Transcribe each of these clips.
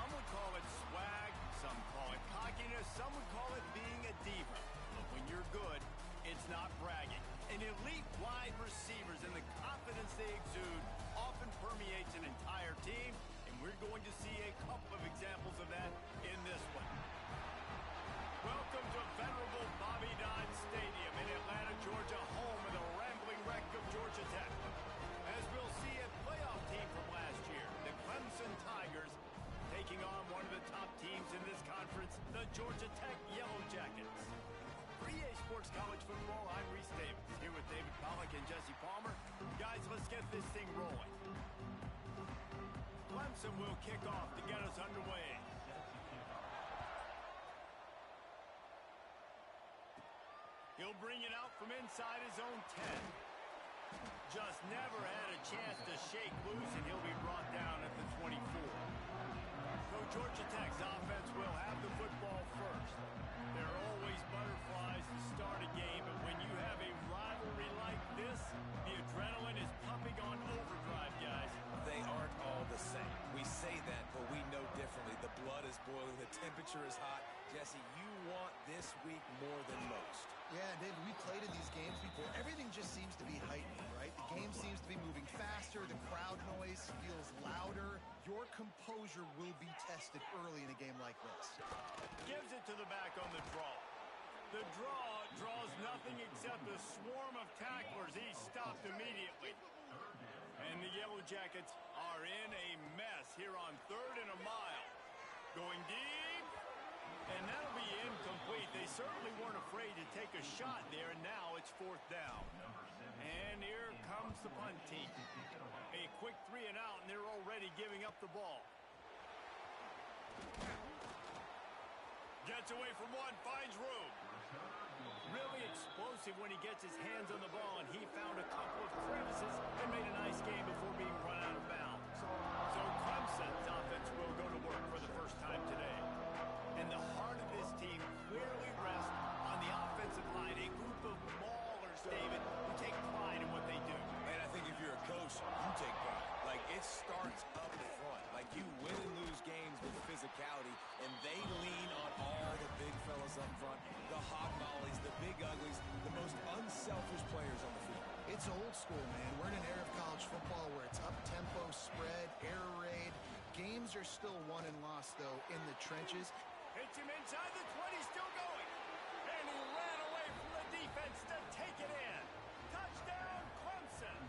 Some would call it swag, some call it cockiness, some would call it being a diva. But when you're good, it's not bragging. And elite wide receivers and the confidence they exude often permeates an entire team, and we're going to see a couple of examples of that in this one. Welcome to venerable Bobby Dodd Stadium in Atlanta, Georgia, home of the rambling wreck of Georgia Tech. As we'll see a playoff team from last year, the Clemson Tigers, taking on one of the top teams in this conference, the Georgia Tech Yellow Jackets. For EA Sports College Football, I'm Reese Davis, here with David Pollack and Jesse Palmer. Guys, let's get this thing rolling. Clemson will kick off to get us underway. He'll bring it out from inside his own 10. Just never had a chance to shake loose, and he'll be brought down at the 24. So Georgia Tech's offense will have the football first. There are always butterflies to start a game, but when you have a rivalry like this, the adrenaline is pumping on overdrive, guys. They aren't all the same. We say that, but we know differently. The blood is boiling. The temperature is hot. Jesse, you want this week more than most. Yeah, David, we played in these games before. Everything just seems to be heightened, right? The game seems to be moving faster. The crowd noise feels louder. Your composure will be tested early in a game like this. Gives it to the back on the draw. The draw draws nothing except a swarm of tacklers. He's stopped immediately. And the Yellow Jackets are in a mess here on 3rd and a mile. Going deep. And that'll be incomplete. They certainly weren't afraid to take a shot there, and now it's 4th down. And here comes the punt team. A quick 3 and out, and they're already giving up the ball. Gets away from one, finds room. Really explosive when he gets his hands on the ball, and he found a couple of crevices and made a nice game before being run out of bounds. So Clemson's offense will go to work for the first time today. And the heart of this team clearly rests on the offensive line, a group of maulers, David, who take pride in what they do. And I think if you're a coach, you take pride. Like, it starts up front. Like, you win and lose games with physicality, and they lean on all the big fellas up front, the hog mollies, the big uglies, the most unselfish players on the field. It's old school, man. We're in an era of college football where it's up-tempo, spread, air raid. Games are still won and lost, though, in the trenches. Hits him inside the 20, still going. And he ran away from the defense to take it in. Touchdown, Clemson.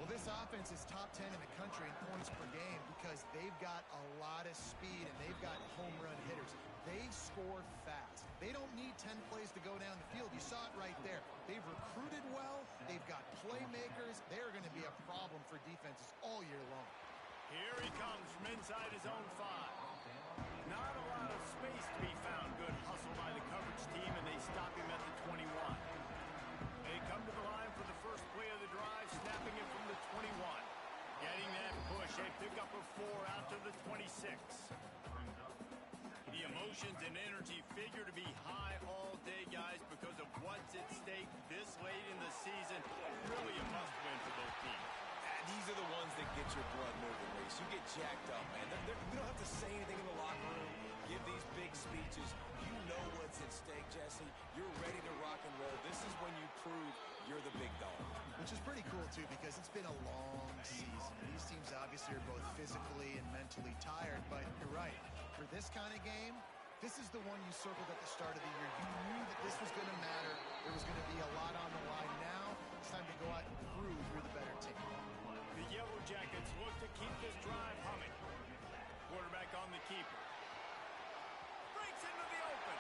Well, this offense is top 10 in the country in points per game because they've got a lot of speed and they've got home run hitters. They score fast. They don't need 10 plays to go down the field. You saw it right there. They've recruited well. They've got playmakers. They're going to be a problem for defenses all year long. Here he comes from inside his own 5. Not a lot of space to be found. Good hustle by the coverage team, and they stop him at the 21. They come to the line for the first play of the drive, snapping it from the 21. Getting that push, a pickup of 4 out to the 26. The emotions and energy figure to be high all day, guys, because of what's at stake this late in the season. Really a must-win for both teams. These are the ones that get your blood moving, Reese. You get jacked up, man. We don't have to say anything in the locker room, give these big speeches. You know what's at stake, Jesse. You're ready to rock and roll. This is when you prove you're the big dog. Which is pretty cool, too, because it's been a long season. These teams obviously are both physically and mentally tired, but you're right. For this kind of game, this is the one you circled at the start of the year. You knew that this was going to matter. There was going to be a lot on the line. Now it's time to go out and prove you're the better team. The Yellow Jackets look to keep this drive humming. Quarterback on the keeper. Breaks into the open.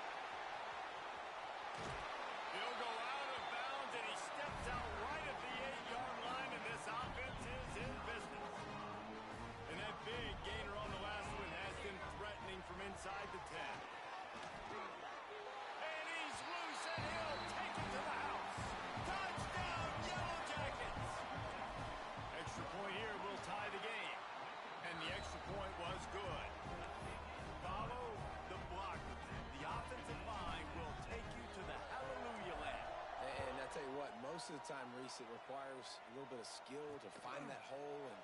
He'll go out of bounds, and he steps out right at the 8-yard line, and this offense is in business. And that big gainer on the last one has been threatening from inside the 10. And he's loose, and he'll take it to the house. Touchdown, Yellow Jackets! Extra point here will tie the game. And the extra point was good. most of the time, Reese, it requires a little bit of skill to find that hole and,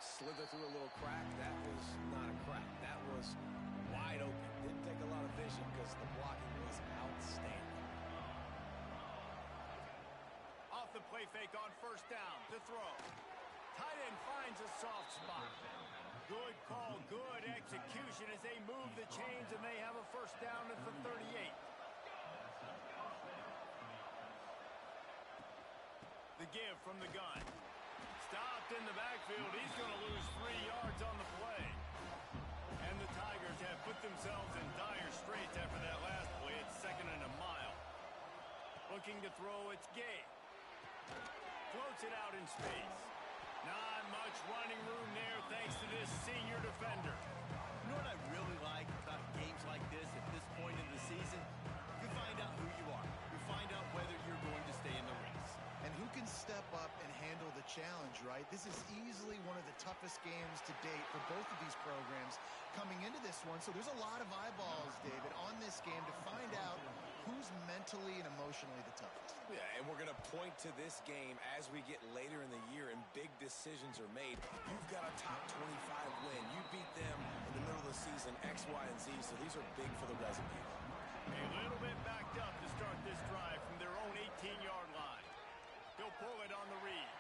slither through a little crack. That was not a crack. That was wide open. Didn't take a lot of vision because the blocking was outstanding. Off the play fake on first down to throw. Tight end finds a soft spot. Good call, good execution as they move the chains and they have a first down at the 38. The give from the gun. Stopped in the backfield. He's going to lose 3 yards on the play. And the Tigers have put themselves in dire straits after that last play. It's 2nd and a mile. Looking to throw, it's Gay. Floats it out in space. Not much running room there thanks to this senior defender. You know what I really like about games like this at this point in the season? You find out who you are. You find out whether you're going to stay in the race. And who can step up and handle the challenge, right? This is easily one of the toughest games to date for both of these programs coming into this one. So there's a lot of eyeballs, David, on this game to find out who's mentally and emotionally the toughest. Yeah, and we're going to point to this game as we get later in the year and big decisions are made. You've got a top 25 win. You beat them in the middle of the season, X, Y, and Z, so these are big for the resume. A little bit backed up to start this drive from their own 18-yard line. He'll pull it on the read.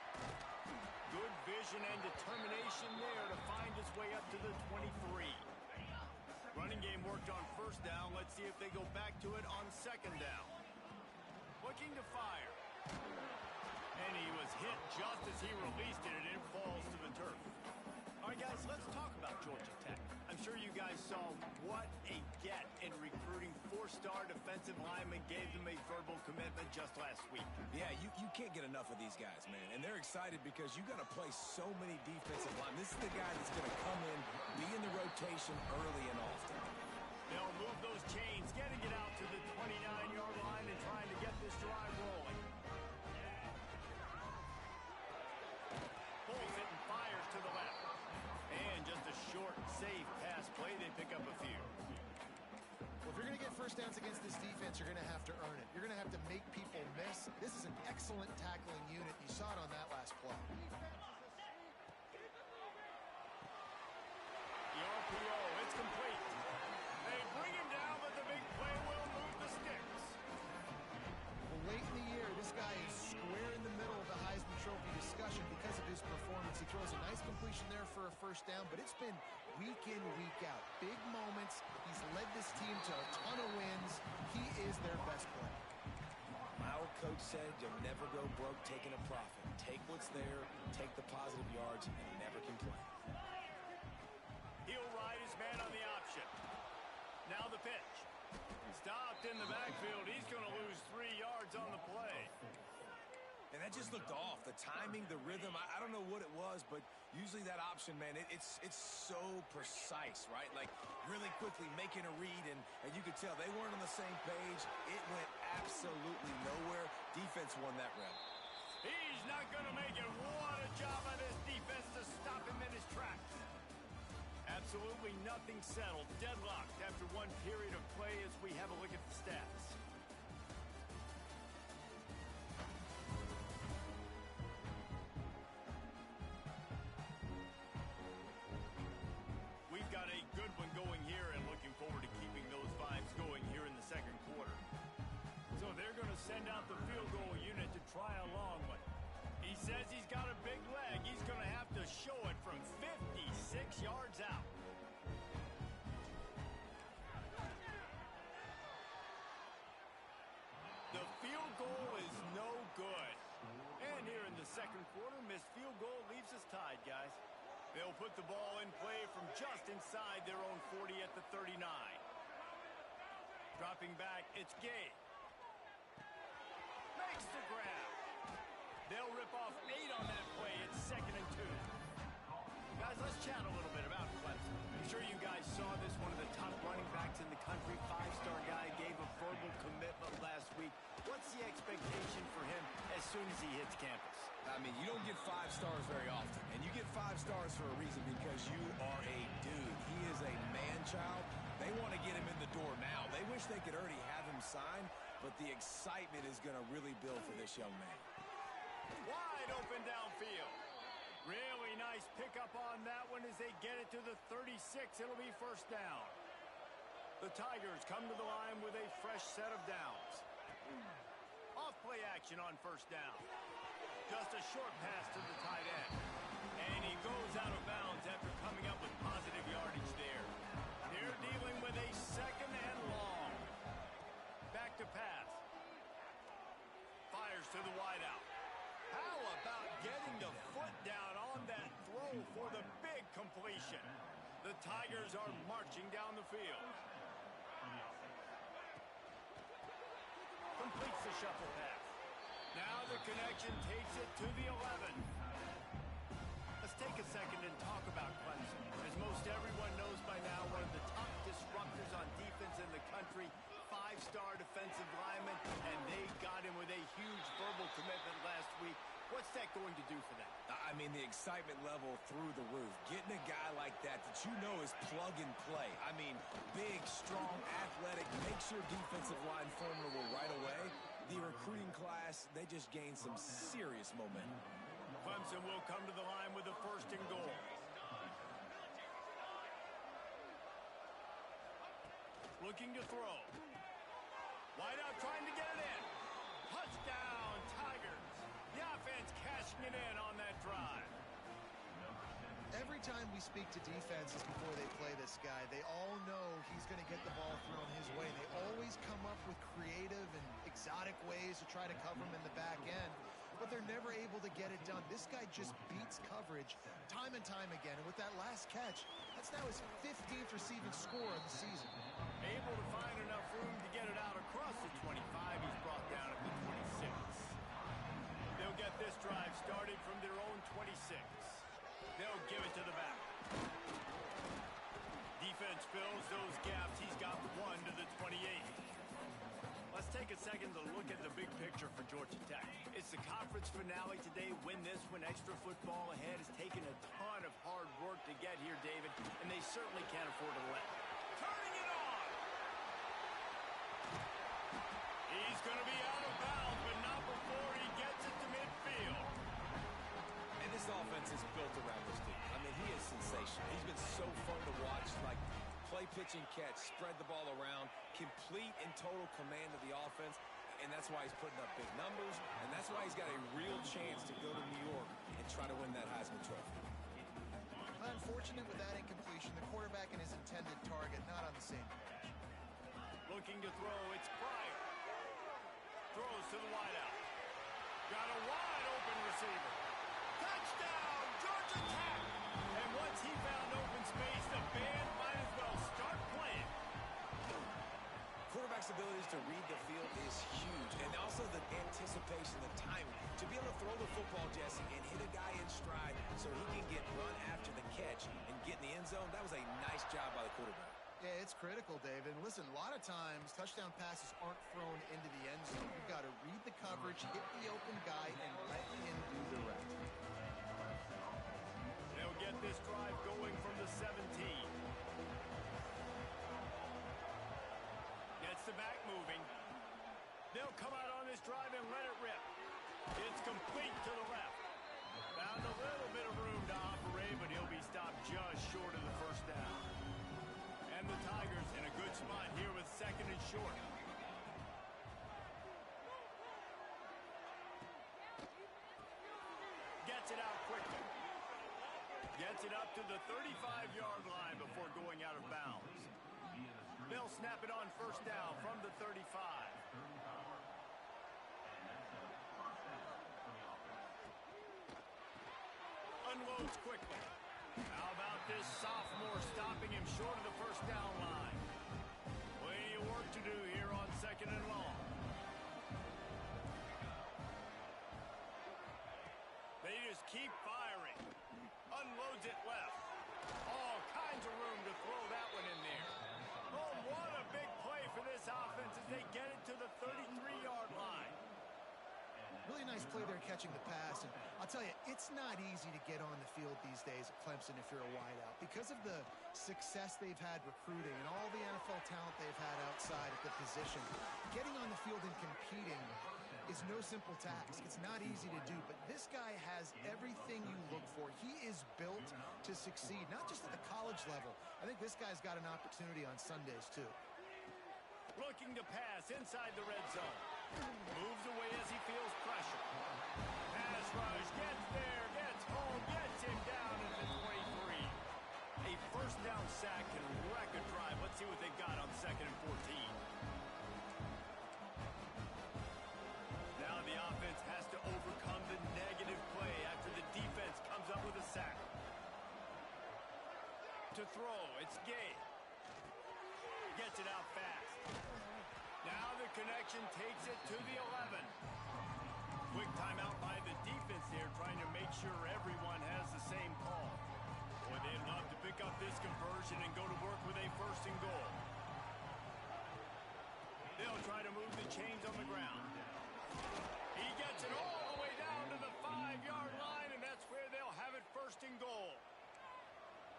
Good vision and determination there to find his way up to the 23. Running game worked on first down. Let's see if they go back to it on second down. Looking to fire. And he was hit just as he released it, and it falls to the turf. All right, guys, let's talk about Georgia Tech. I'm sure you guys saw what a get in recruiting. 4-star defensive linemen gave them a verbal commitment just last week. Yeah, you can't get enough of these guys, man. And they're excited because you got to play so many defensive linemen. This is the guy that's going to come in, be in the rotation early and often. They'll move those chains, getting it out to the 29-yard line and trying to get this drive rolling. Pulls it and fires to the left. And just a short, safe pass play. They pick up a few. Well, if you're going to get first downs against this defense, you're going to have to earn it. You're going to have to make people miss. This is an excellent tackling unit. You saw it on that last play. The RPO, it's complete. They bring him down, but the big play will move the sticks. Well, late in the year, this guy is square in the middle of the Heisman Trophy discussion because of his performance. He throws a nice completion there for a first down, but it's been week in, week out. Big moments. He's led this team to a ton of wins. He is their best player. My old coach said you'll never go broke taking a profit. Take what's there, take the positive yards, and never complain. He'll ride his man on the option. Now the pitch. Stopped in the backfield. He's going to lose 3 yards on the play. And that just looked off. The timing, the rhythm, I don't know what it was, but usually that option, man, it's so precise, right? Like really quickly making a read, and you could tell they weren't on the same page. It went absolutely nowhere. Defense won that round. He's not going to make it. What a job by this defense to stop him in his tracks. Absolutely nothing settled. Deadlocked after one period of play as we have a look at the stats. We've got a good one going here and looking forward to keeping those vibes going here in the second quarter. So they're going to send out the field goal unit to try a long one. He says he's got a big leg. He's going to have to show it from 56 yards out. The field goal is no good. And here in the second quarter, missed field goal leaves us tied, guys. They'll put the ball in play from just inside their own 40 at the 39. Dropping back, it's Gay. Makes the grab. They'll rip off 8 on that play. It's 2nd and 2. Guys, let's chat a little bit about Clemson. I'm sure you guys saw this, one of the top running backs in the country. 5-star guy gave a verbal commitment last week. What's the expectation for him as soon as he hits campus? I mean, you don't get 5 stars very often, and you get 5 stars for a reason because you are a dude. He is a man-child. They want to get him in the door now. They wish they could already have him signed, but the excitement is going to really build for this young man. Wide open downfield. Really nice pickup on that one as they get it to the 36. It'll be first down. The Tigers come to the line with a fresh set of downs. Off play action on first down. Just a short pass to the tight end. And he goes out of bounds after coming up with positive yardage there. They're dealing with a second and long. Back to pass. Fires to the wideout. How about getting the foot down on that throw for the big completion? The Tigers are marching down the field. Completes the shuffle pass. Now the connection takes it to the 11. Let's take a second and talk about Clemson. As most everyone knows by now, one of the top disruptors on defense in the country, five-star defensive lineman, and they got him with a huge verbal commitment last week. What's that going to do for them? I mean, the excitement level through the roof. Getting a guy like that you know is plug and play. I mean, big, strong, athletic, makes your defensive line formidable right away. The recruiting class, they just gained some serious momentum. Clemson will come to the line with a first and goal. Looking to throw. Wide out trying to get it in. Touchdown, Tigers. The offense cashing it in on that drive. Every time we speak to defenses before they play this guy, they all know he's going to get the ball thrown his way. They always come up with creative and exotic ways to try to cover him in the back end, but they're never able to get it done. This guy just beats coverage time and time again, and with that last catch, that's now his 15th receiving score of the season. Able to find enough room to get it out across the 25. He's brought down at the 26. They'll get this drive started from their own 26. They'll give it to the back. Defense fills those gaps. He's got one to the 28. Let's take a second to look at the big picture for Georgia Tech. It's the conference finale today. Win this one. Extra football ahead has taken a ton of hard work to get here, David, and they certainly can't afford to let. Turning it on! He's going to be out of bounds, but not before he gets it to midfield. And this offense is built around this dude. I mean, he is sensational. He's been so fun to watch, like play, pitch, and catch, spread the ball around, complete and total command of the offense, and that's why he's putting up big numbers, and that's why he's got a real chance to go to New York and try to win that Heisman Trophy. Unfortunate with that incompletion, the quarterback and his intended target not on the same page. Looking to throw, it's Pryor. Throws to the wideout. Got a wide open receiver. Touchdown, Georgia Tech! And once he found open space, the band might as well start playing. Quarterback's abilities to read the field is huge, and also the anticipation, the timing. To be able to throw the football, Jesse, and hit a guy in stride so he can get run after the catch and get in the end zone, that was a nice job by the quarterback. Yeah, it's critical, David. And listen, a lot of times touchdown passes aren't thrown into the end zone. You've got to read the coverage, hit the open guy, and let him do the rest. They'll get this drive going from the 17. Gets the back moving. They'll come out on this drive and let it rip. It's complete to the left. Found a little bit of room to operate, but he'll be stopped just short of the first down. And the Tigers in a good spot here with second and short. Gets it out quickly. Gets it up to the 35-yard line before going out of bounds. They'll snap it on first down from the 35. Unloads quickly. How about this sophomore stopping him short of the first down line? Plenty of work to do here on second and long. They just keep firing. Unloads it left. All kinds of room to throw that one in there. Oh, what a big play for this offense as they get it to the 33-yard line. Really nice play there catching the pass. And I'll tell you, it's not easy to get on the field these days at Clemson if you're a wideout. Because of the success they've had recruiting and all the NFL talent they've had outside at the position, getting on the field and competing is no simple task. It's not easy to do, but this guy has everything you look for. He is built to succeed, not just at the college level. I think this guy's got an opportunity on Sundays, too. Looking to pass inside the red zone. Moves away as he feels pressure. Pass rush, gets there, gets home, gets him down at the 23. A first down sack can wreck a drive. Let's see what they've got on 2nd and 14. Now the offense has to overcome the negative play after the defense comes up with a sack. To throw, it's Gay. Gets it out fast. Now the connection takes it to the 11. Quick timeout by the defense here, trying to make sure everyone has the same call. Boy, they'd love to pick up this conversion and go to work with a 1st and goal. They'll try to move the chains on the ground. He gets it all the way down to the 5-yard line, and that's where they'll have it 1st and goal.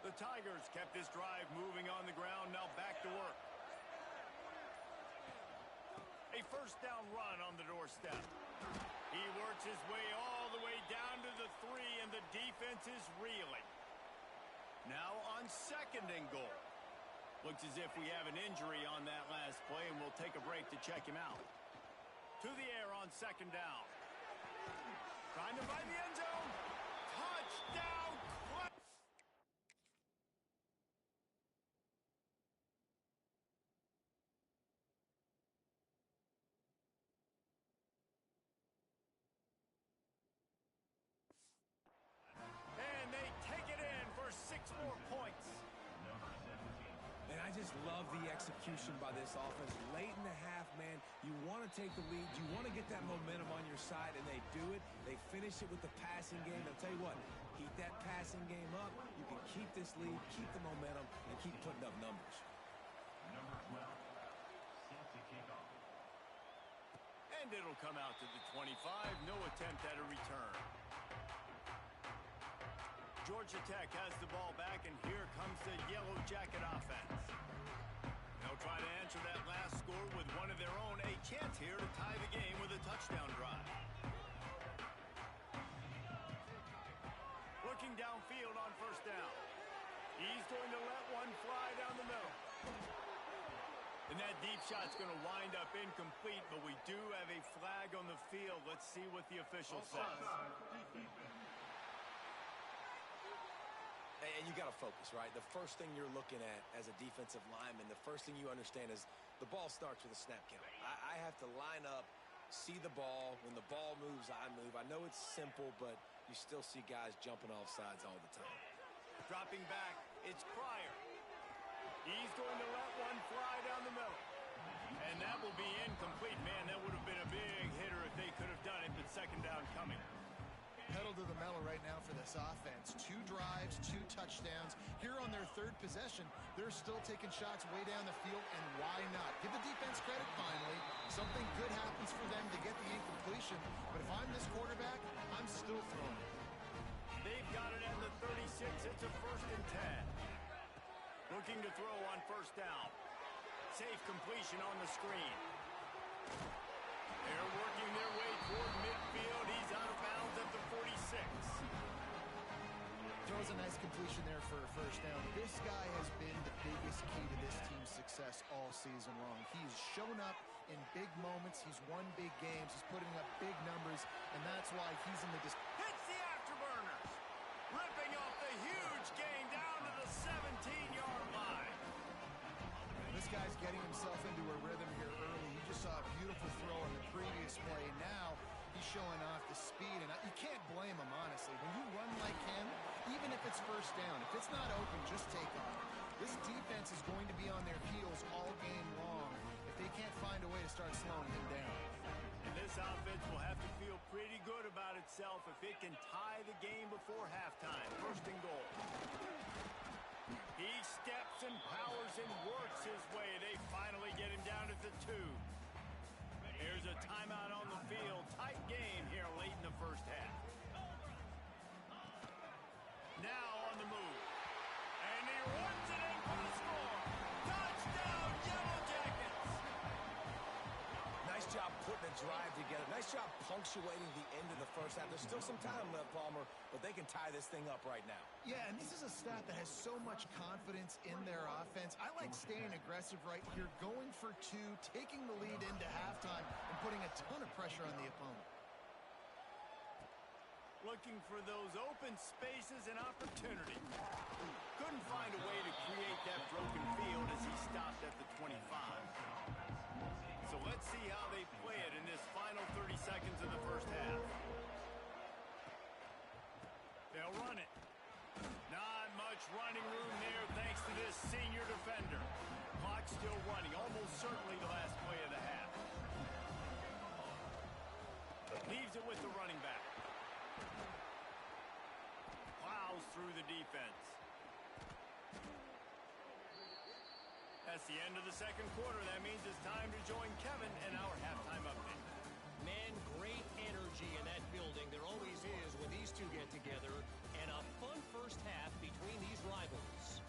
The Tigers kept this drive moving on the ground, now back to work. A 1st down run on the doorstep. He works his way all the way down to the 3, and the defense is reeling. Now on 2nd and goal. Looks as if we have an injury on that last play, and we'll take a break to check him out. To the air on 2nd down. Trying to find the end zone. Touchdown, Clemson! And they take it in for 6 more points. And I just love the execution by this offense. Late in the half, man, you want to take the lead. You want to get that momentum on your side, and they do it. They finish it with the passing game. I'll tell you what, keep that passing game up. You can keep this lead, keep the momentum, and keep putting up numbers. Number 12, set to kick off. And it'll come out to the 25. No attempt at a return. Georgia Tech has the ball back, and here comes the Yellow Jacket offense. They'll try to answer that last score with one of their own. A chance here to tie the game with a touchdown drive. Looking downfield on 1st down. He's going to let one fly down the middle. And that deep shot's going to wind up incomplete, but we do have a flag on the field. Let's see what the official says. And you got to focus, right? The first thing you're looking at as a defensive lineman, the first thing you understand is the ball starts with a snap count. I have to line up, see the ball. When the ball moves, I move. I know it's simple, but you still see guys jumping off sides all the time. Dropping back, it's Cryer. He's going to let one fly down the middle. And that will be incomplete. Man, that would have been a big hitter if they could have done it, but 2nd down coming. Pedal to the metal right now for this offense. 2 drives, 2 touchdowns. Here on their 3rd possession, they're still taking shots way down the field, and why not? Give the defense credit finally. Something good happens for them to get the incompletion, but if I'm this quarterback, I'm still throwing it. They've got it at the 36. It's a 1st and 10. Looking to throw on 1st down. Safe completion on the screen. They're working their way toward midfield. He's out of bounds at the 46. Throws a nice completion there for a 1st down. This guy has been the biggest key to this team's success all season long. He's shown up in big moments. He's won big games. He's putting up big numbers, and that's why he's in the Hits the afterburners. Ripping off the huge gain down to the 17-yard line. This guy's getting himself into a rhythm here early. You just saw a beautiful throw on the previous play. Now he's showing off the speed, and you can't blame him, honestly. When you run like him, even if it's 1st down, if it's not open, just take off. This defense is going to be on their heels all game long if they can't find a way to start slowing him down. And this offense will have to feel pretty good about itself if it can tie the game before halftime. 1st and goal. He steps and powers and works his way. They finally get him down at the 2. Here's a timeout on the field. Tight game here late in the 1st half. Now on the move. And he runs it in for the score. Touchdown, Yellow Jackets! Nice job putting it drive together. Nice job punctuating the end of the first half. There's still some time left, Palmer, but they can tie this thing up right now. Yeah, and this is a staff that has so much confidence in their offense. I like staying aggressive right here, going for two, taking the lead into halftime, and putting a ton of pressure on the opponent. Looking for those open spaces and opportunity. Couldn't find a way to create that broken field as he stopped at the 25. So let's see how they play it in this final 30 seconds of the first half. They'll run it. Not much running room there thanks to this senior defender. Clock still running, almost certainly the last play of the half. Leaves it with the running back. Plows through the defense. That's the end of the second quarter. That means it's time to join Kevin in our halftime update. Man, great energy in that building. There always is when these two get together. And a fun first half between these rivals.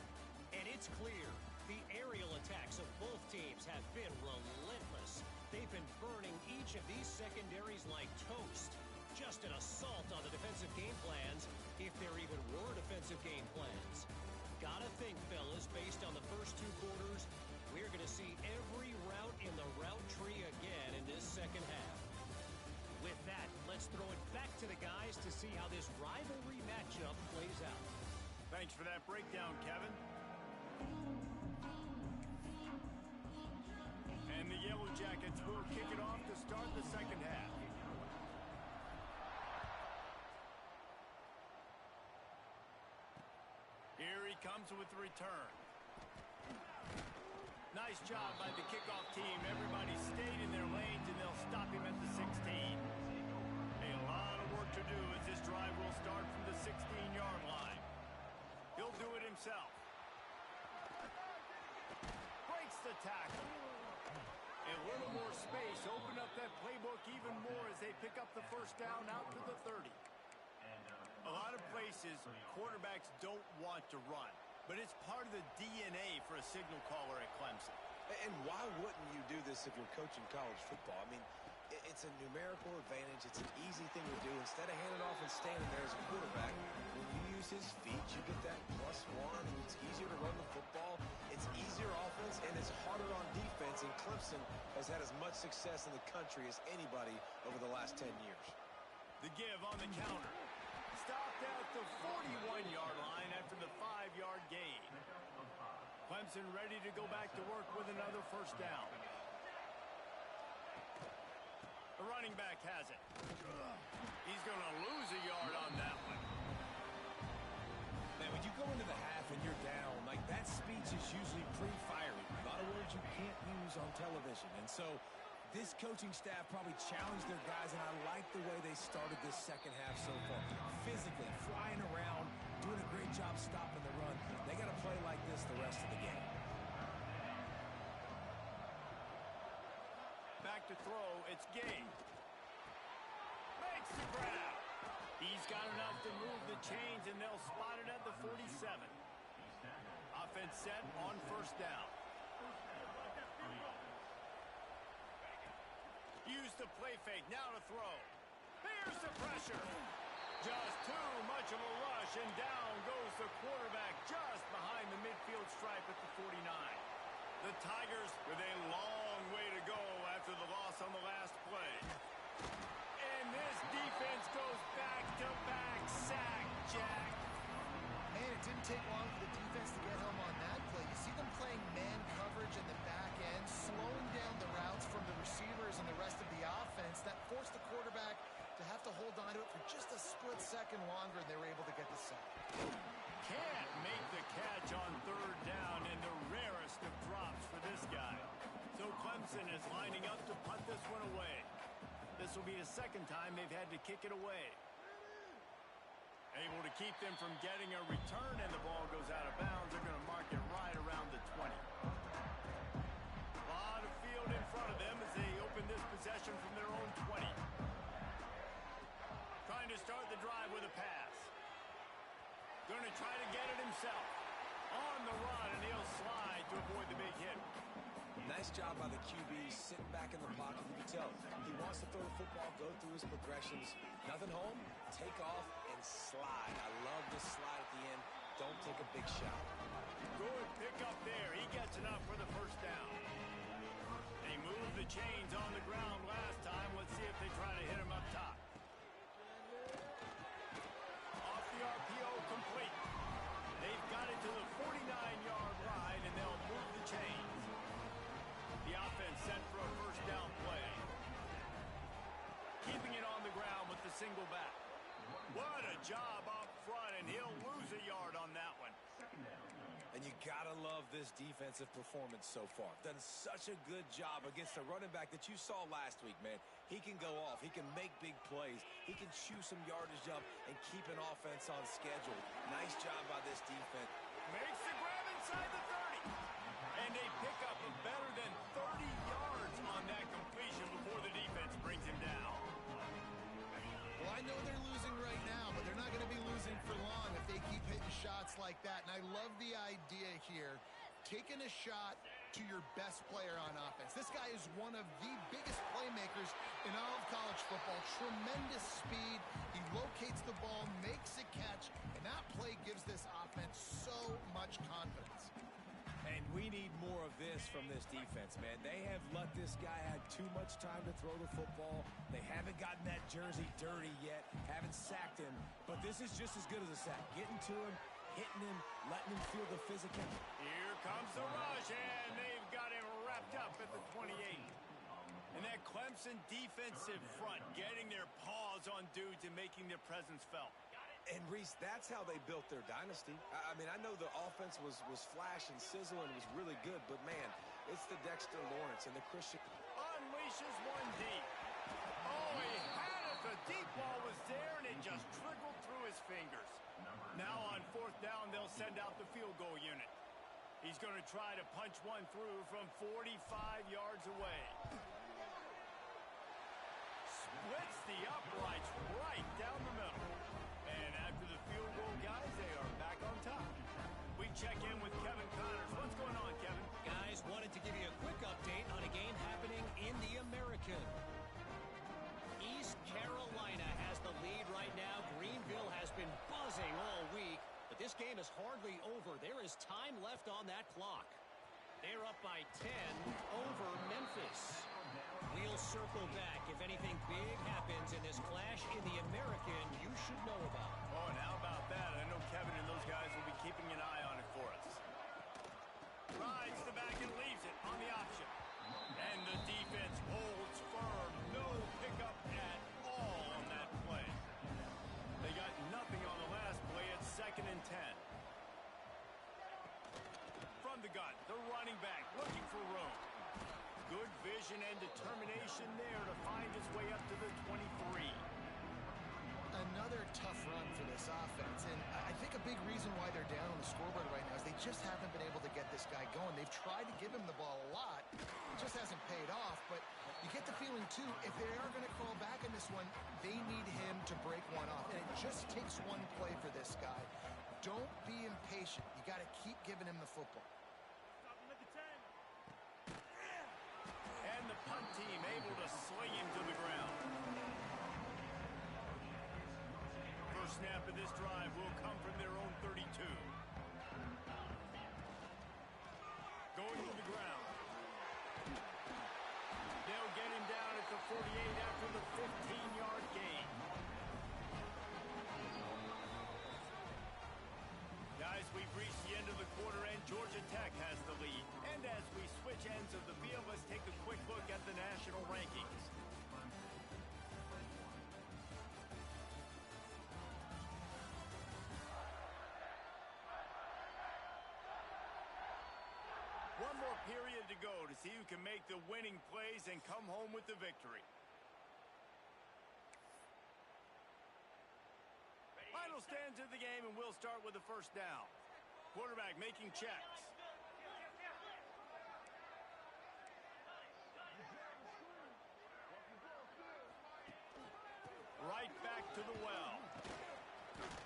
And it's clear, the aerial attacks of both teams have been relentless. They've been burning each of these secondaries like toast. Just an assault on the defensive game plans, if there even were defensive game plans. Gotta think, fellas, based on the first two quarters, we're going to see every route in the route tree again in this second half. With that, let's throw it back to the guys to see how this rivalry matchup plays out. Thanks for that breakdown, Kevin. And the Yellow Jackets will kick it off to start the second half. Here he comes with the return. Nice job by the kickoff team. Everybody stayed in their lanes, and they'll stop him at the 16. A lot of work to do as this drive will start from the 16-yard line. He'll do it himself. Breaks the tackle. A little more space. Open up that playbook even more as they pick up the first down out to the 30. A lot of places, quarterbacks don't want to run, but it's part of the DNA for a signal caller at Clemson. And why wouldn't you do this if you're coaching college football? I mean, it's a numerical advantage. It's an easy thing to do. Instead of handing off and standing there as a quarterback, when you use his feet, you get that +1, and it's easier to run the football. It's easier offense, and it's harder on defense, and Clemson has had as much success in the country as anybody over the last 10 years. The give on the counter. Stopped at the 41-yard line after the 5-yard gain. Clemson ready to go back to work with another first down. The running back has it. He's going to lose a yard on that one. Man, when you go into the half and you're down, like that speech is usually pretty fiery. A lot of words you can't use on television. And so this coaching staff probably challenged their guys, and I like the way they started this second half so far. Physically, flying around, doing a great job stopping the run. They got to play like this the rest of the game. Back to throw, it's Gay. Makes the grab. He's got enough to move the chains, and they'll spot it at the 47. Offense set on first down. Use the play fake, now to throw. Here's the pressure. Just too much of a rush, and down goes the quarterback just behind the midfield stripe at the 49. The Tigers with a long way to go after the loss on the last play. And this defense goes back-to-back sack, Jack. Man, it didn't take long for the defense to get home on that play. You see them playing man coverage in the back end, slowing down the routes from the receivers and the rest of the offense. That forced the quarterback to have to hold on to it for just a split second longer, and they were able to get the sack. Can't make the catch on third down, and the rarest of drops for this guy. So Clemson is lining up to punt this one away. This will be the second time they've had to kick it away. Able to keep them from getting a return, and the ball goes out of bounds. They're going to mark it right around the 20. A lot of field in front of them as they open this possession from their own 20. Trying to start the drive with a pass. Going to try to get it himself. On the run, and he'll slide to avoid the big hit. Nice job by the QB sitting back in the pocket. You can tell he wants to throw the football, go through his progressions. Nothing home, take off, and slide. I love the slide at the end. Don't take a big shot. Good pick up there. He gets enough for the first down. They moved the chains on the ground last time. Let's see if they try to hit him up top. Off the RPO, complete. They've got it to the 49-yard line, and they'll move the chains. The offense set for a first down play. Keeping it on the ground with the single back. What a job up front, and he'll lose a yard on that one. And you gotta love this defensive performance so far. Done such a good job against the running back that you saw last week, man. He can go off. He can make big plays. He can chew some yardage up and keep an offense on schedule. Nice job by this defense. Makes the grab inside the 30. And a pickup of better than 30 yards on that completion before the defense brings him down. Well, I know they're losing right now, but they're not going to be losing for long if they keep hitting shots like that. And I love the idea here, taking a shot to your best player on offense. This guy is one of the biggest playmakers in all of college football. Tremendous speed. He locates the ball, makes a catch, and that play gives this offense so much confidence. And we need more of this from this defense, man. They have let this guy have too much time to throw the football. They haven't gotten that jersey dirty yet, haven't sacked him. But this is just as good as a sack. Getting to him, hitting him, letting him feel the physical. Here comes the rush, and they've got him wrapped up at the 28. And that Clemson defensive front getting their paws on dudes and making their presence felt. And, Reese, that's how they built their dynasty. I mean, I know the offense was flash and sizzle and was really good, but, man, it's the Dexter Lawrence and the Christian. Unleashes one deep. Oh, he had it. The deep ball was there, and it just trickled through his fingers. Now on fourth down, they'll send out the field goal unit. He's going to try to punch one through from 45 yards away. Splits the uprights right down the middle. And after the field goal, guys, they are back on top. We check in with Kevin Connors. What's going on, Kevin? Guys, wanted to give you a quick update on a game happening in the American. East Carolina has the lead right now. Greenville has been buzzing all week, but this game is hardly over. There is time left on that clock. They're up by 10 over Memphis. We'll circle back. If anything big happens in this clash in the American, you should know about. Oh, and how about that? I know Kevin and those guys will be keeping an eye on it for us. Rides the back and leaves it on the option. And the defense holds firm. No pickup at all on that play. They got nothing on the last play. It's 2nd and 10. From the gun, the running back looking for room. Good vision and determination there to find his way up to the 23. Another tough run for this offense, and I think a big reason why they're down on the scoreboard right now is they just haven't been able to get this guy going. They've tried to give him the ball a lot. It just hasn't paid off, but you get the feeling, too, if they are going to crawl back in this one, they need him to break one off, and it just takes one play for this guy. Don't be impatient. You got to keep giving him the football. And the punt team able to sling him to the ground. First snap of this drive will come from their own 32. Going to the ground. They'll get him down at the 48 after the 15-yard gain. Guys, we've reached the end of the quarter, and Georgia Tech has the lead. And as we switch ends of the field, let's take a quick look at the national rankings. One more period to go to see who can make the winning plays and come home with the victory. Final stands of the game, and we'll start with the first down. Quarterback making checks. Right back to the well.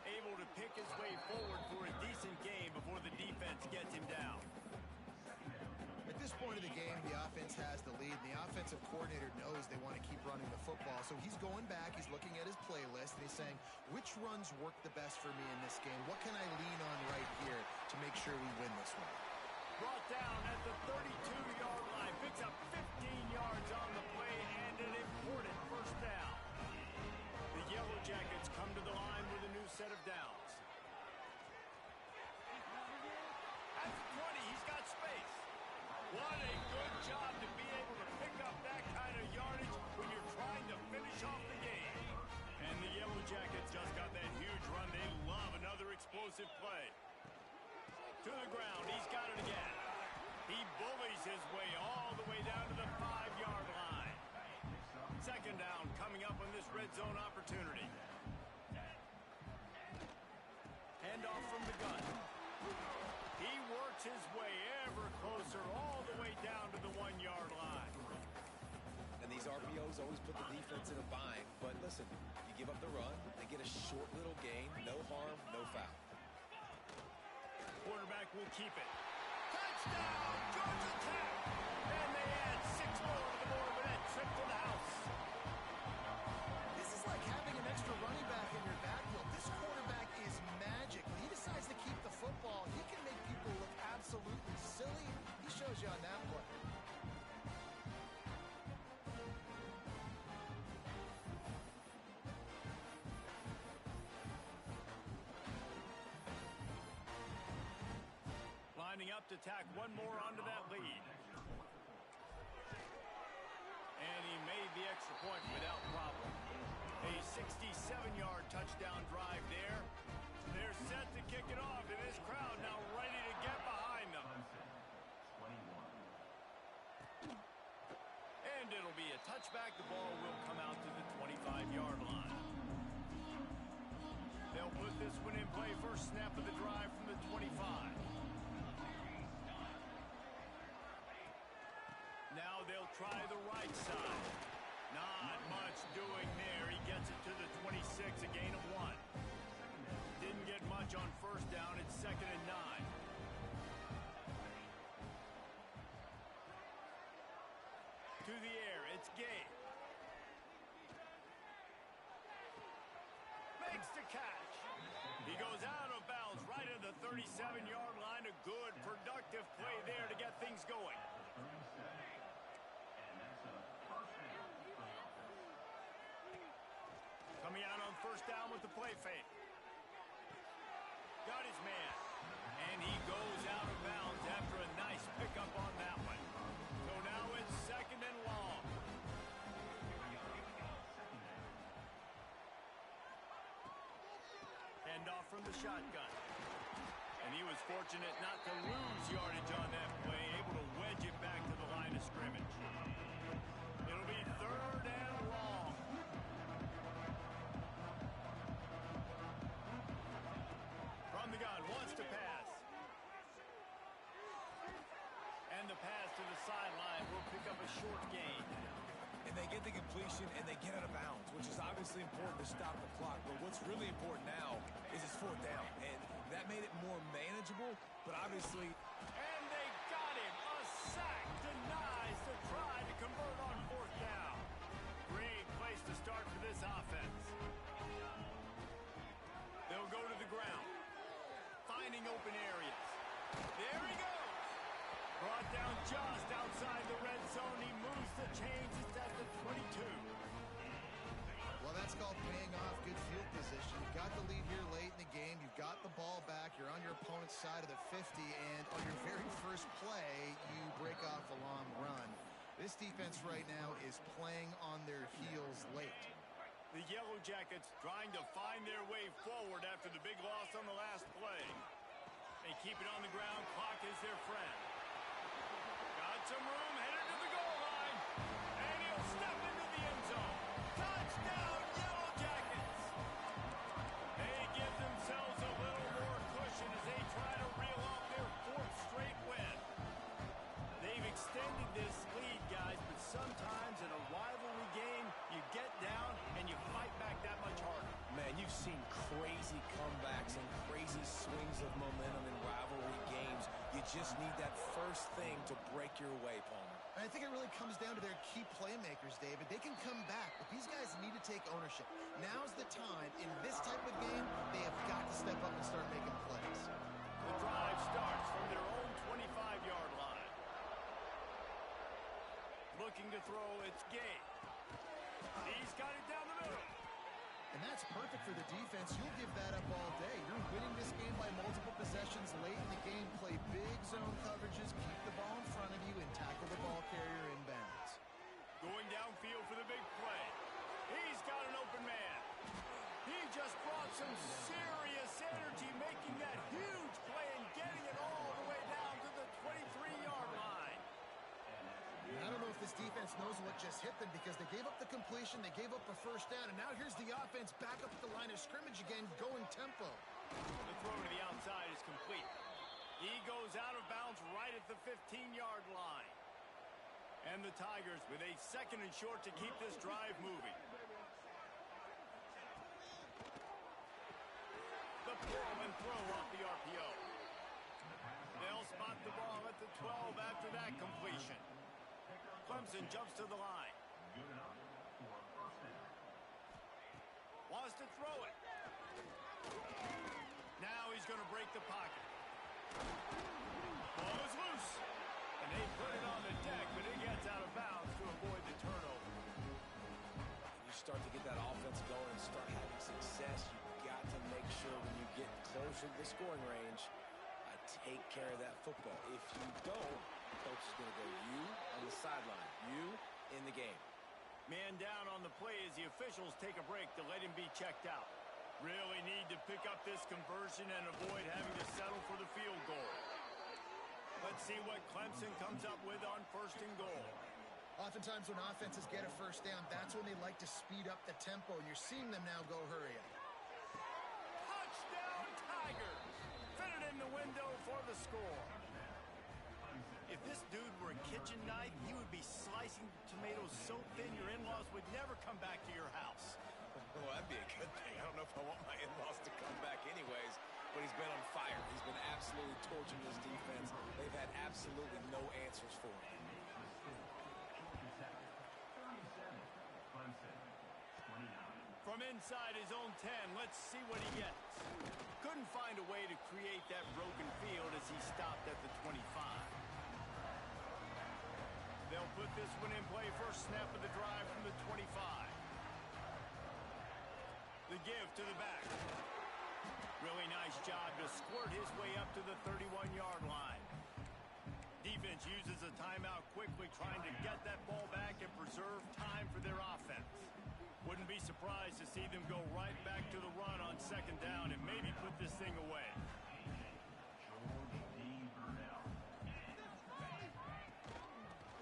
Able to pick his way forward for a decent game before the defense gets him down. this point of the game, the offense has the lead, and the offensive coordinator knows they want to keep running the football. So he's going back, he's looking at his playlist, and he's saying, which runs work the best for me in this game? What can I lean on right here to make sure we win this one? Brought down at the 32-yard line. Picks up 15 yards on the play and an important first down. The Yellow Jackets come to the line with a new set of downs. At the 20, he's got space. What a good job to be able to pick up that kind of yardage when you're trying to finish off the game. And the Yellow Jackets just got that huge run. They love another explosive play. To the ground, he's got it again. He bullies his way all the way down to the 5-yard line. Second down coming up on this red zone opportunity. Handoff from the gun. He works his way ever closer all the way down to the 1-yard line. And these RPOs always put the defense in a bind. But listen, you give up the run, they get a short little gain, no harm, no foul. Quarterback will keep it. Touchdown, Georgia Tech! And they add 6 more to the board with that trip to the house. This is like having an extra running back in your backfield. This quarterback is magic. When he decides to keep the football, he can make people look absolutely silly. He shows you on that play. Lining up to tack one more onto that lead. And he made the extra point without problem. A 67-yard touchdown drive there. They're set to kick it off, and this crowd now ready to get behind them. And it'll be a touchback. The ball will come out to the 25-yard line. They'll put this one in play. First snap of the drive from the 25. Now they'll try the right side. Not much doing there. He gets it to the 26, a gain of 1. Didn't get much on first down. It's 2nd and 9. To the air, it's Gay. Makes the catch. He goes out of bounds right at the 37-yard line. A good, productive play there to get things going. Coming out on first down with the play fake. Got his man. And he goes out of bounds after a nice pickup on that one. So now it's 2nd and long. Handoff from the shotgun. And he was fortunate not to lose yardage on that play, able to wedge it back to the line of scrimmage. It'll be 3rd and long. From the gun, wants to pass. And the pass to the sideline will pick up a short gain. And they get the completion and they get out of bounds, which is obviously important to stop the clock. But what's really important now is it's 4th down. And that made it more manageable, but obviously... And they got him. A sack denies the try to convert on 4th down. Great place to start for this offense. They'll go to the ground. Finding open areas. There he goes. Brought down just outside the red zone. He moves the chains. It's at the 22. Well, that's called paying off good field position. You got the lead here late in the game. You've got the ball back. You're on your opponent's side of the 50, and on your very first play, you break off a long run. This defense right now is playing on their heels late. The Yellow Jackets trying to find their way forward after the big loss on the last play. They keep it on the ground. Clock is their friend. Got some room, headed to the goal line. And he'll step into the end zone. Touchdown, Yellow Jackets! They give themselves a little more cushion as they try to reel off their 4th straight win. They've extended this lead, guys, but sometimes in a rivalry game, you get down and you fight back that much harder. Man, you've seen crazy comebacks and crazy swings of momentum in rivalry games. You just need that first thing to break your way, Palmer. I think it really comes down to their key playmakers, David. They can come back, but these guys need to take ownership. Now's the time. In this type of game, they have got to step up and start making plays. The drive starts from their own 25-yard line. Looking to throw, it's Gay. He's got it down the middle. And that's perfect for the defense. You'll give that up all day. You're winning this game by multiple possessions late in the game. Play big zone coverages, keep the ball in front of you, and tackle the ball carrier in bounds. Going downfield for the big play. He's got an open man. He just brought some serious energy, making that huge play and getting it all the way down to the 23-yard line. I don't know if this defense knows what just hit them because they gave up the completion, they gave up a first down, and now here's the offense back up at the line of scrimmage again, going tempo. The throw to the outside is complete. He goes out of bounds right at the 15-yard line. And the Tigers with a second and short to keep this drive moving. The pull and throw off the RPO. They'll spot the ball at the 12 after that completion. Clemson jumps to the line. Wants to throw it. Now he's going to break the pocket. Ball is loose. And they put it on the deck, but it gets out of bounds to avoid the turnover. When you start to get that offense going and start having success, you've got to make sure when you get closer to the scoring range, take care of that football. If you don't, the coach is going to go you on the sideline, you in the game. Man down on the play as the officials take a break to let him be checked out. Really need to pick up this conversion and avoid having to settle for the field goal. Let's see what Clemson comes up with on first and goal. Oftentimes when offenses get a first down, that's when they like to speed up the tempo, and you're seeing them now go hurry up. Touchdown Tigers! Fitted in the window for the score. If this dude were a kitchen knife, he would be slicing tomatoes so thin your in-laws would never come back to your house. Well, that'd be a good thing. I don't know if I want my in-laws to come back anyways, but he's been on fire. He's been absolutely torching this defense. They've had absolutely no answers for him. From inside his own 10, let's see what he gets. Couldn't find a way to create that broken field as he stopped at the 25. They'll put this one in play. First snap of the drive from the 25. The give to the back. Really nice job to squirt his way up to the 31-yard line. Defense uses a timeout quickly, trying to get that ball back and preserve time for their offense. Wouldn't be surprised to see them go right back to the run on second down and maybe put this thing away.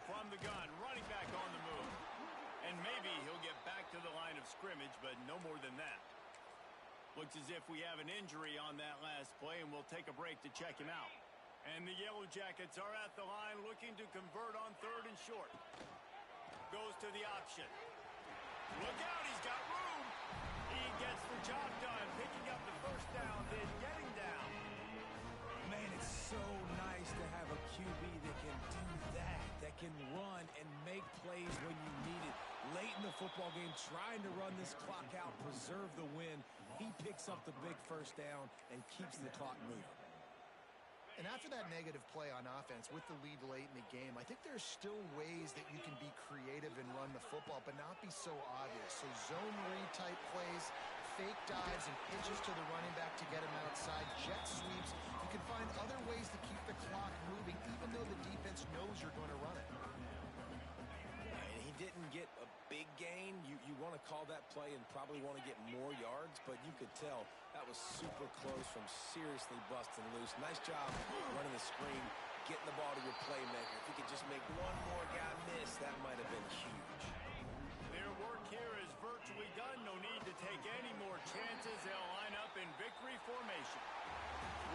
From the gun, running back on the move. And maybe he'll get back to the line of scrimmage, but no more than that. Looks as if we have an injury on that last play, and we'll take a break to check him out. And the Yellow Jackets are at the line looking to convert on third and short. Goes to the option. Look out, he's got room. He gets the job done, picking up the first down, then getting down. Man, it's so nice to have a QB that can do that can run and make plays when you need it. Late in the football game, trying to run this clock out, preserve the win. He picks up the big first down and keeps the clock moving. And after that negative play on offense with the lead late in the game, I think there's still ways that you can be creative and run the football, but not be so obvious. So zone read type plays, fake dives and pitches to the running back to get him outside, jet sweeps. You can find other ways to keep the clock moving, even though the defense knows you're going to run it. And he didn't get a big gain. You want to call that play and probably want to get more yards, but you could tell that was super close from seriously busting loose. Nice job running the screen, getting the ball to your playmaker. If he could just make one more guy miss, that might have been huge. Their work here is virtually done. No need to take any more chances. They'll line up in victory formation.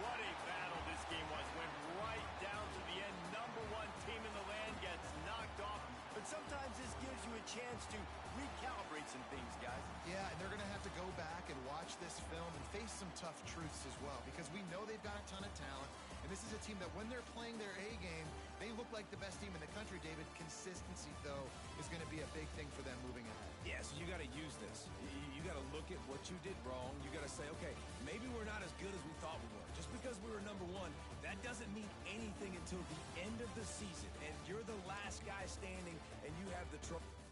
What a battle this game was. Went right down to the end. Number one team in the land gets knocked off. But sometimes this gives you a chance to recalibrate some things, guys. Yeah, and they're going to have to go back and watch this film and face some tough truths as well, because we know they've got a ton of talent, and And this is a team that when they're playing their A game, they look like the best team in the country, David. Consistency, though, is going to be a big thing for them moving ahead. Yeah, so you got to use this. You got to look at what you did wrong. You got to say, okay, maybe we're not as good as we thought we were. Just because we were number one, that doesn't mean anything until the end of the season. And you're the last guy standing, and you have the trophy.